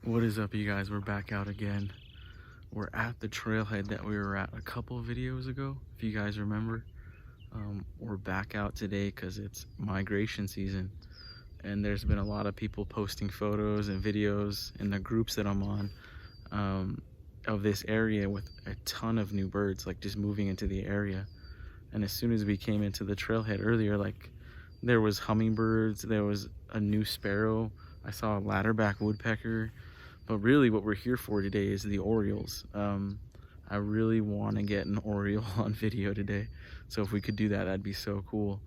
What is up, you guys? We're back out again. We're at the trailhead that we were at a couple of videos ago, if you guys remember. We're back out today because it's migration season, and there's been a lot of people posting photos and videos in the groups that I'm on of this area with a ton of new birds, like just moving into the area. And as soon as we came into the trailhead earlier, like there was hummingbirds, there was a new sparrow, I saw a ladderback woodpecker. But really what we're here for today is the orioles. I really want to get an oriole on video today. So if we could do that, that'd be so cool.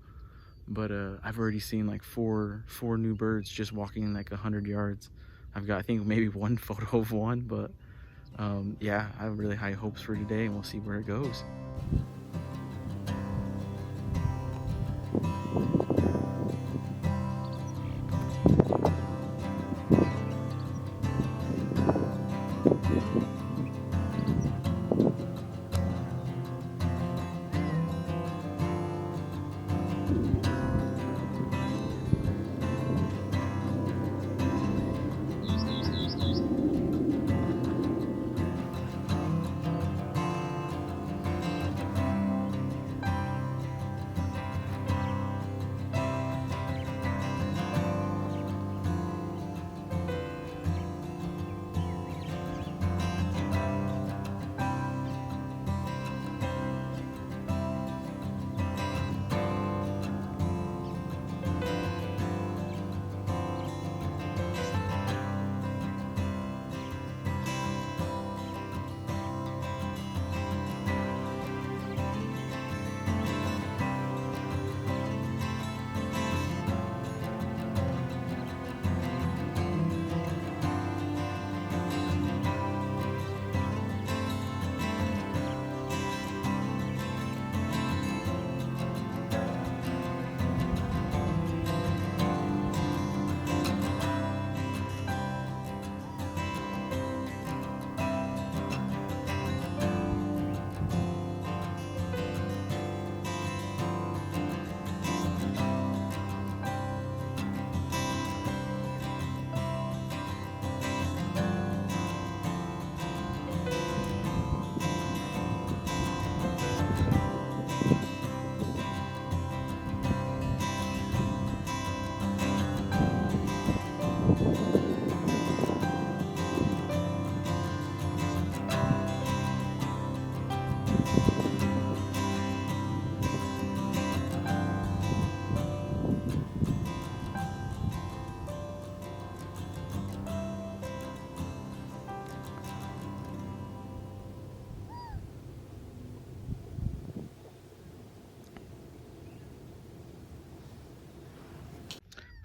But I've already seen like four new birds just walking like 100 yards. I've got, I think, maybe one photo of one, but yeah, I have really high hopes for today, and we'll see where it goes.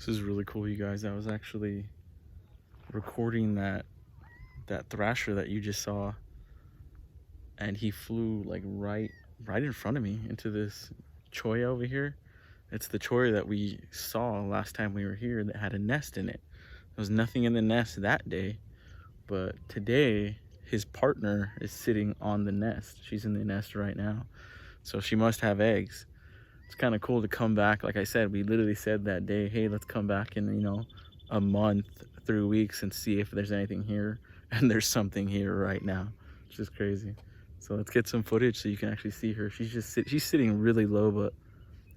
This is really cool, you guys. I was actually recording that thrasher that you just saw, and he flew like right in front of me into this choya over here. It's the choya that we saw last time we were here that had a nest in it. There was nothing in the nest that day, but today his partner is sitting on the nest. She's in the nest right now, so she must have eggs. It's kind of cool to come back. Like I said, we literally said that day, hey, let's come back in, a month, 3 weeks, and see if there's anything here. And there's something here right now, which is crazy. So let's get some footage so you can actually see her. She's sitting really low, but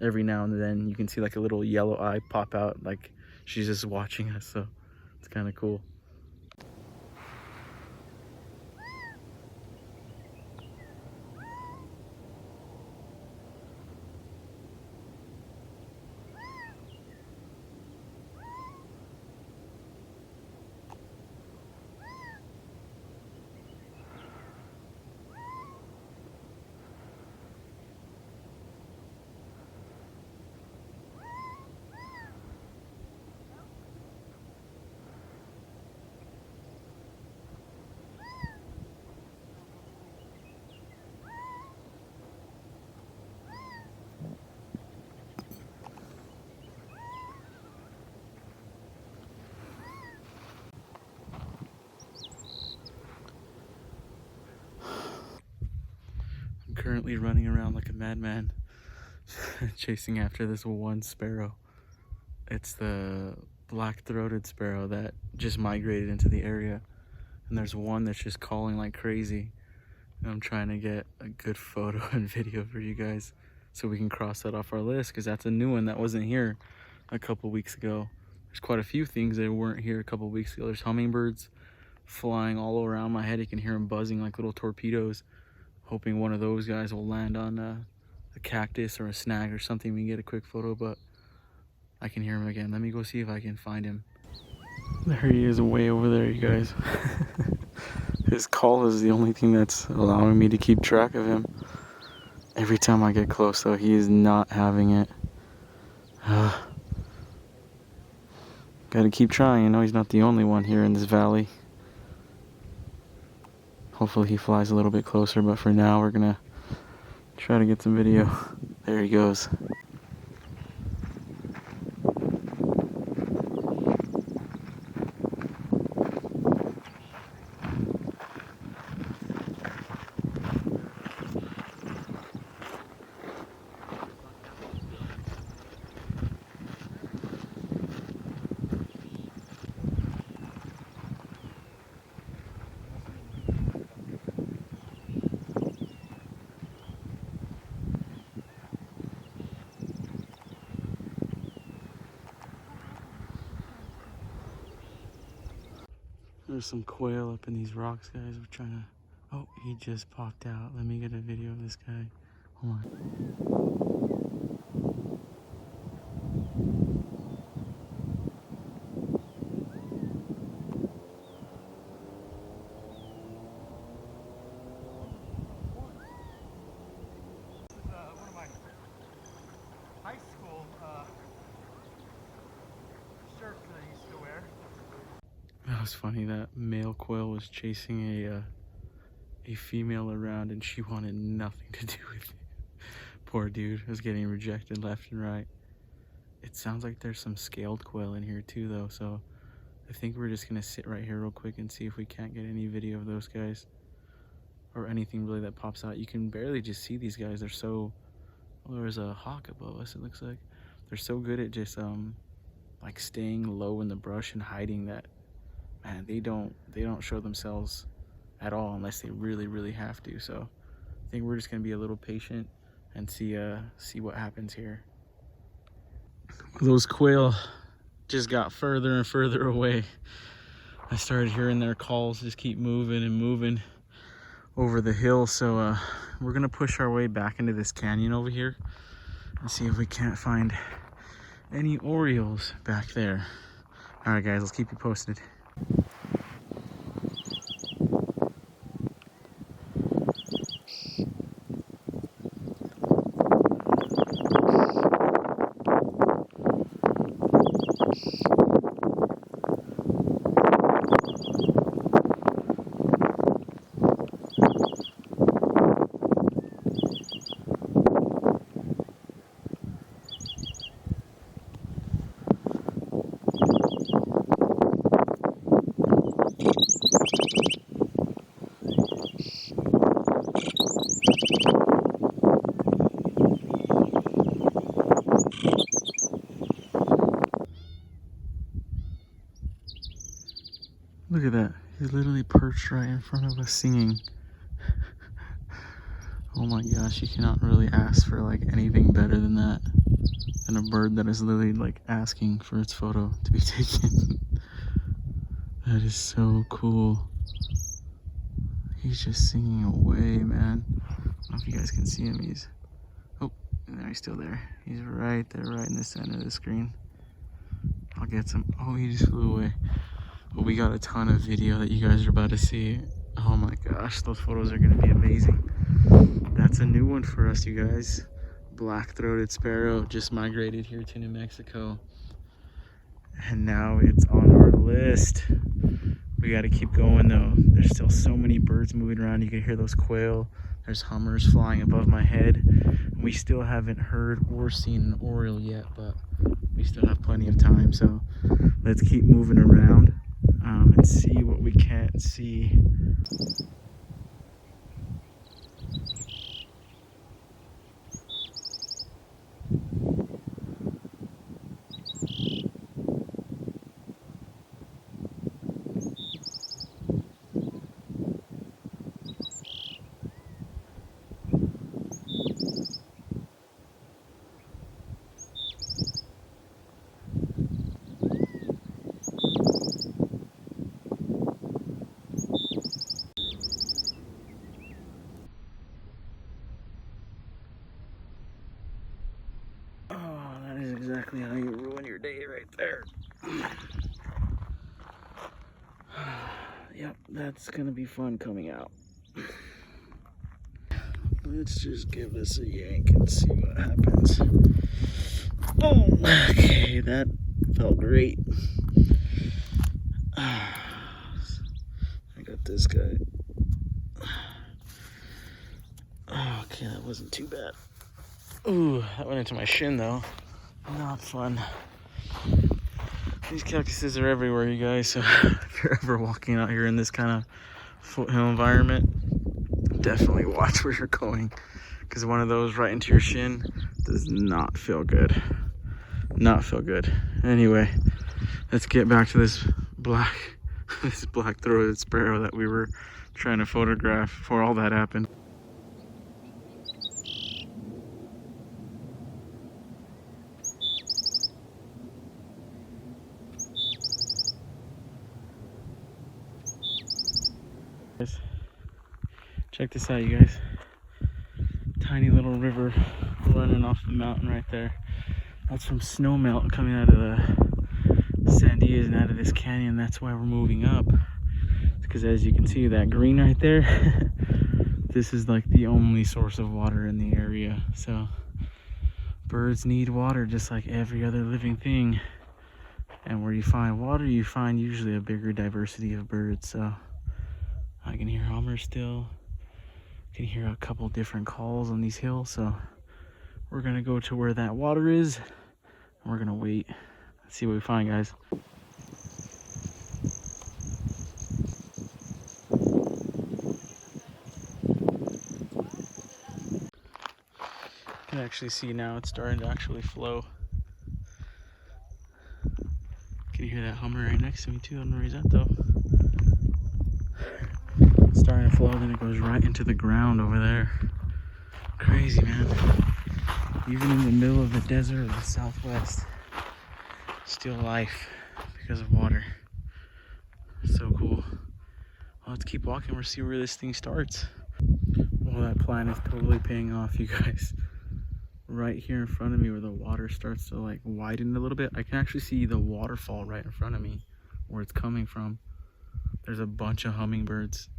every now and then you can see like a little yellow eye pop out, like she's just watching us. So it's kind of cool. Currently running around like a madman chasing after this one sparrow. It's the black-throated sparrow that just migrated into the area. And there's one that's just calling like crazy. And I'm trying to get a good photo and video for you guys so we can cross that off our list, because that's a new one that wasn't here a couple weeks ago. There's quite a few things that weren't here a couple weeks ago. There's hummingbirds flying all around my head. You can hear them buzzing like little torpedoes, hoping one of those guys will land on a cactus or a snag or something. We can get a quick photo, but I can hear him again. Let me go see if I can find him. There he is, way over there, you guys. His call is the only thing that's allowing me to keep track of him. Every time I get close, though, he is not having it. Gotta keep trying. You know, he's not the only one here in this valley. Hopefully he flies a little bit closer, but for now we're gonna try to get some video. There he goes. There's some quail up in these rocks, guys. We're trying to... Oh, he just popped out. Let me get a video of this guy. Hold on. One of my high school shirts that I used to wear. That was funny. That male quail was chasing a female around, and she wanted nothing to do with it. Poor dude was getting rejected left and right. It sounds like there's some scaled quail in here too, though, so I think we're just gonna sit right here real quick and see if we can't get any video of those guys or anything really that pops out. You can barely just see these guys. They're so... Oh, there's a hawk above us, it looks like. They're so good at just like staying low in the brush and hiding that, man, they don't show themselves at all unless they really have to. So I think we're just gonna be a little patient and see what happens here. Those quail just got further and further away. I started hearing their calls just keep moving and moving over the hill. So we're gonna push our way back into this canyon over here and see if we can't find any orioles back there. All right, guys, let's keep you posted. Look at that. He's literally perched right in front of us singing. Oh my gosh, you cannot really ask for like anything better than that. Than a bird that is literally like asking for its photo to be taken. That is so cool. He's just singing away, man. I don't know if you guys can see him. He's... Oh, there, he's still there. He's right there, right in the center of the screen. I'll get some... Oh, he just flew away. But we got a ton of video that you guys are about to see. Oh my gosh, those photos are gonna be amazing. That's a new one for us, you guys. Black-throated sparrow just migrated here to New Mexico. And now it's on our list. We gotta keep going though. There's still so many birds moving around. You can hear those quail. There's hummers flying above my head. We still haven't heard or seen an oriole yet, but we still have plenty of time. So let's keep moving around and see what we can't see. Yep, that's gonna be fun coming out. Let's just give this a yank and see what happens. Oh, okay, that felt great. I got this guy. Okay, that wasn't too bad. Ooh, that went into my shin though. Not fun. These cactuses are everywhere, you guys, so if you're ever walking out here in this kind of foothill environment, definitely watch where you're going, because one of those right into your shin does not feel good. Not feel good. Anyway, let's get back to this black throated sparrow that we were trying to photograph before all that happened. Check this out, you guys. Tiny little river running off the mountain right there. That's from snow melt coming out of the sandias and out of this canyon. That's why we're moving up. Because as you can see, that green right there, this is like the only source of water in the area. So birds need water just like every other living thing. And where you find water, you find usually a bigger diversity of birds. So I can hear hummers still. I can hear a couple different calls on these hills. So we're gonna go to where that water is, and we're gonna wait. Let's see what we find, guys. You can actually see now it's starting to actually flow. You can hear that hummer right next to me too. I don't know where he's at though. It's starting to flow, then it goes right into the ground over there. Crazy, man. Even in the middle of the desert of the Southwest, still life because of water. So cool. Well, let's keep walking. We'll see where this thing starts. Well, that plan is totally paying off, you guys. Right here in front of me where the water starts to like widen a little bit, I can actually see the waterfall right in front of me where it's coming from. There's a bunch of hummingbirds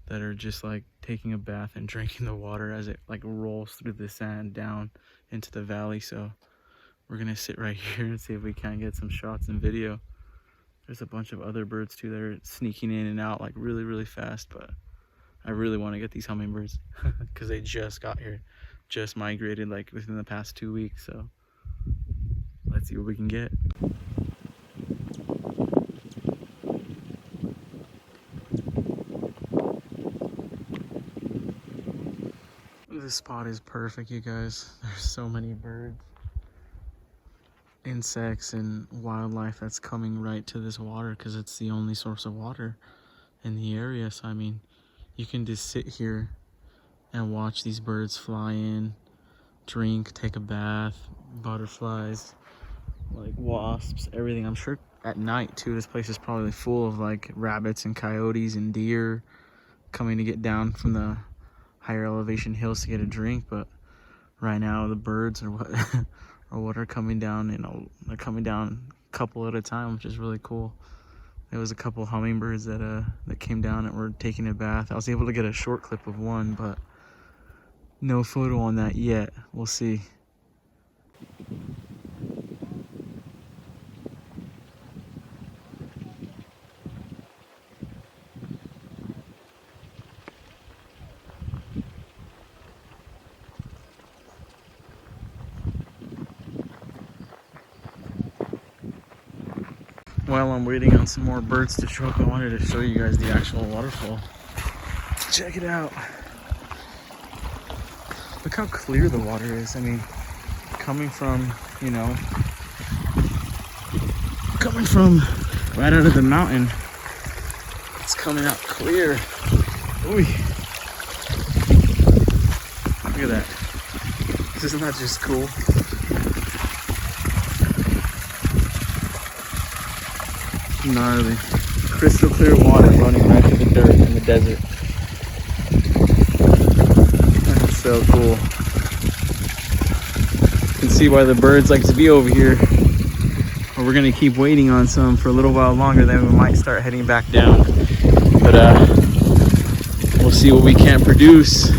that are just like taking a bath and drinking the water as it like rolls through the sand down into the valley. So we're gonna sit right here and see if we can get some shots and video. There's a bunch of other birds too that are sneaking in and out like really fast, but I really want to get these hummingbirds because they just got here, just migrated like within the past 2 weeks. So let's see what we can get. This spot is perfect, you guys. There's so many birds, insects, and wildlife that's coming right to this water because it's the only source of water in the area. So I mean, you can just sit here and watch these birds fly in, drink, take a bath, butterflies, like wasps, everything. I'm sure at night too, this place is probably full of like rabbits and coyotes and deer coming to get down from the higher elevation hills to get a drink. But right now the birds are what are coming down. You know, they're coming down a couple at a time, which is really cool. There was a couple hummingbirds that came down and were taking a bath. I was able to get a short clip of one, but no photo on that yet. We'll see. While I'm waiting on some more birds to show up, I wanted to show you guys the actual waterfall. Check it out. Look how clear the water is. I mean, coming from, you know, coming from right out of the mountain, it's coming out clear. Ooh. Look at that. Isn't that just cool? Gnarly. Crystal clear water running right through the dirt in the desert. That's so cool. You can see why the birds like to be over here. But we're gonna keep waiting on some for a little while longer, then we might start heading back down. but we'll see what we can produce.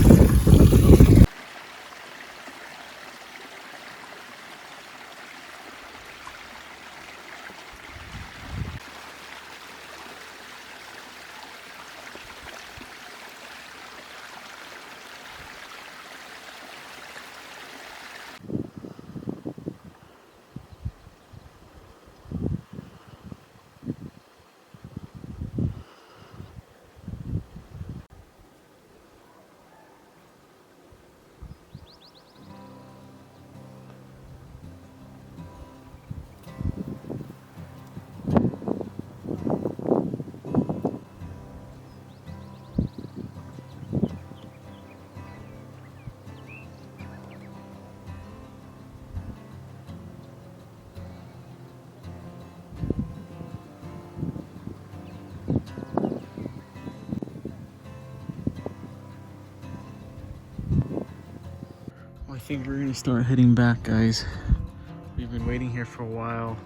I think we're gonna start heading back, guys. We've been waiting here for a while,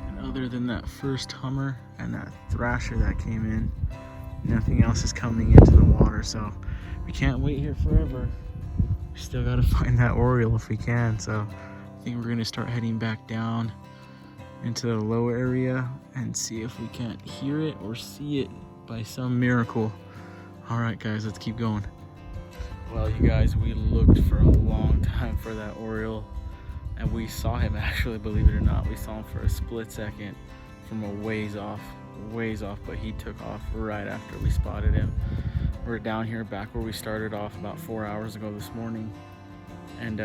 and other than that first Hummer and that thrasher that came in, nothing else is coming into the water, so we can't wait here forever. We still gotta find that oriole if we can, so I think we're gonna start heading back down into the low area and see if we can't hear it or see it by some miracle. All right, guys, let's keep going. Well, you guys, we looked for a long time for that oriole, and we saw him actually, believe it or not. We saw him for a split second from a ways off, but he took off right after we spotted him. We're down here back where we started off about 4 hours ago this morning, and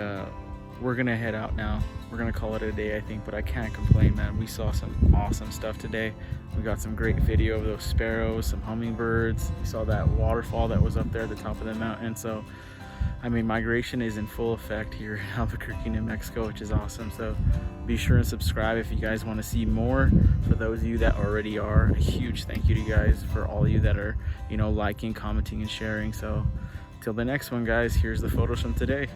we're gonna head out now. We're gonna call it a day, I think, but I can't complain, man. We saw some awesome stuff today. We got some great video of those sparrows, some hummingbirds. We saw that waterfall that was up there at the top of the mountain. So, I mean, migration is in full effect here in Albuquerque, New Mexico, which is awesome. So be sure and subscribe if you guys want to see more. For those of you that already are, a huge thank you to you guys for all of you that are, liking, commenting, and sharing. So till the next one, guys, here's the photos from today.